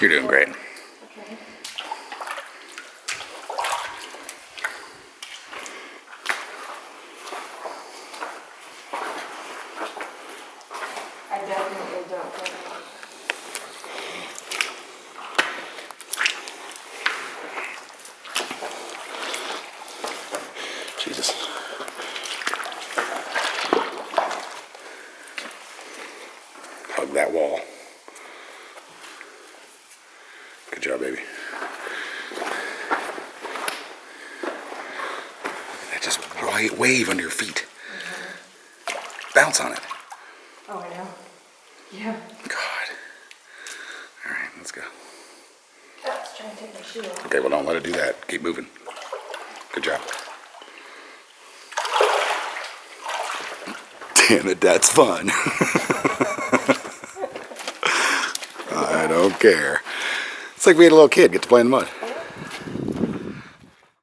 You're doing great. Okay. I definitely don't think. Jesus. Hug that wall. Good job, baby. That just wave under your feet. Bounce on it. Oh, I know. Yeah. God. All right, let's go. Let's try and take my shoe off. Okay, well, don't let it do that. Keep moving. Good job. Damn it, that's fun. I don't care. It's like we had a little kid get to play in the mud.